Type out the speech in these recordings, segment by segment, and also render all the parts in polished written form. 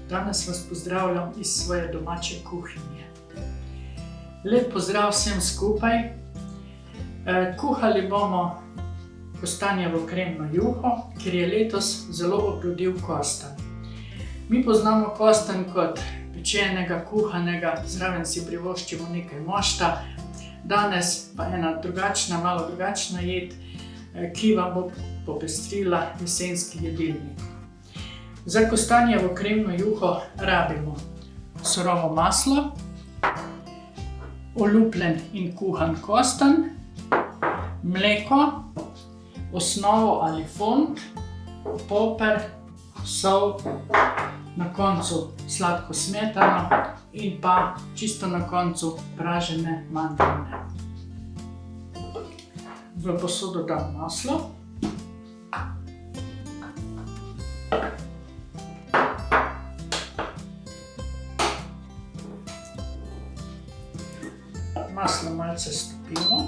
Danes vas pozdravljam iz svoje domače kuhinje. Lep pozdrav vsem skupaj. Kuhali bomo kostanjevo kremno juho, ker je letos zelo obrodil kostanj. Mi poznamo kostanj kot pečenega, kuhanega, zraven si privoščimo nekaj mošta. Danes pa ena drugačna, malo drugačna jed, ki vam bo popestrila jesenski jedilnik. Za kostanjevo kremno juho rabimo surovo maslo, olupljen in kuhan kostanj, mleko, osnovo ali fond, poper, sol, na koncu sladko smetano in pa čisto na koncu pražene mandarine. V posodo dam maslo. Maslo malce stopimo.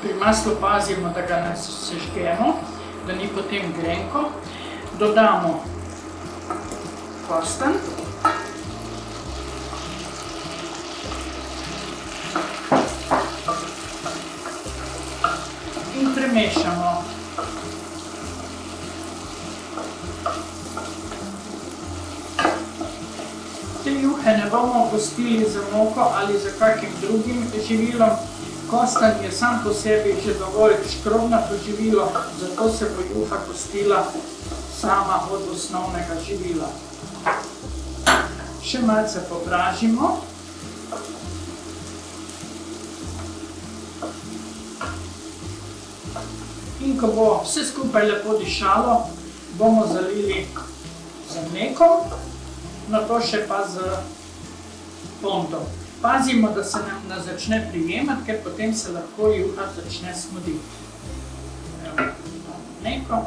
Pri maslu pazimo, da ga ne sežgemo, da ni potem grenko. Dodamo kostanj. In premešamo. Te juhe ne bomo gostili z moko ali z kakim drugim živilom. Kostanj je sam po sebi že dovolj škrobnato živilo, zato se bo juha gostila sama od osnovnega živila. Še malce popražimo. In ko bo vse skupaj lepo dišalo, bomo zalili z mlekom, nato še pa z fondom. Pazimo, da se nam ne začne prijemati, ker potem se lahko juha začne smoditi. Mleko.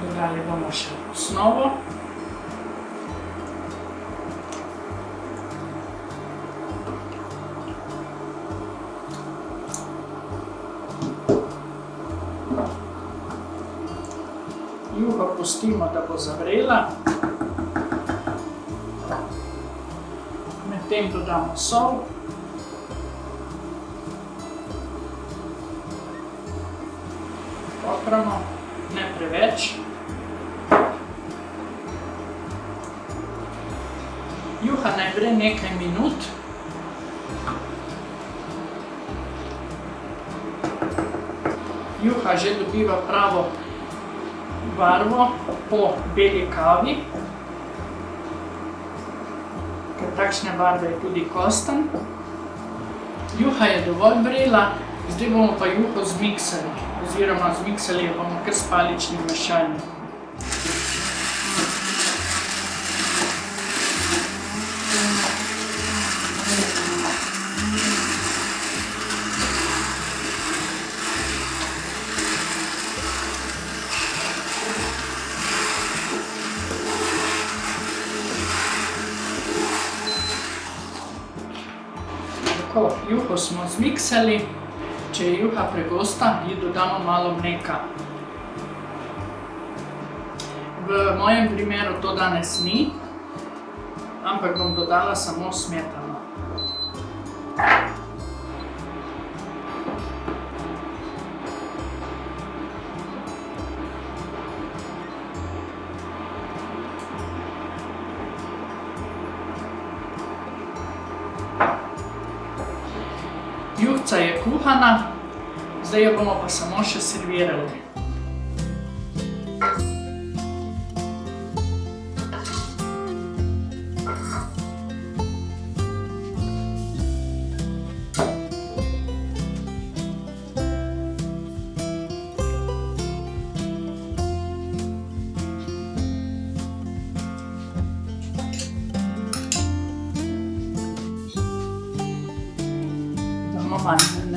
Dodali bomo še osnovo. Juho pustimo, da bo zavrela. Medtem dodamo sol. Popramo, ne preveč. Juha naj vre nekaj minut. Juha že dobiva pravo barvo po beli kavi, ker takšne barve je tudi kostanj. Juha je dovolj vrela, zdaj bomo pa juho zmiksali, oziroma zmiksali jo bomo kar s paličnim mešalnikom. Tako, juho smo zmiksali, če je juha pregosta, ji dodamo malo mleka. V mojem primeru to danes ni, ampak bom dodala samo smetano. Juhca je kuhana, zdaj jo bomo pa samo še servirali. Damo mandarine.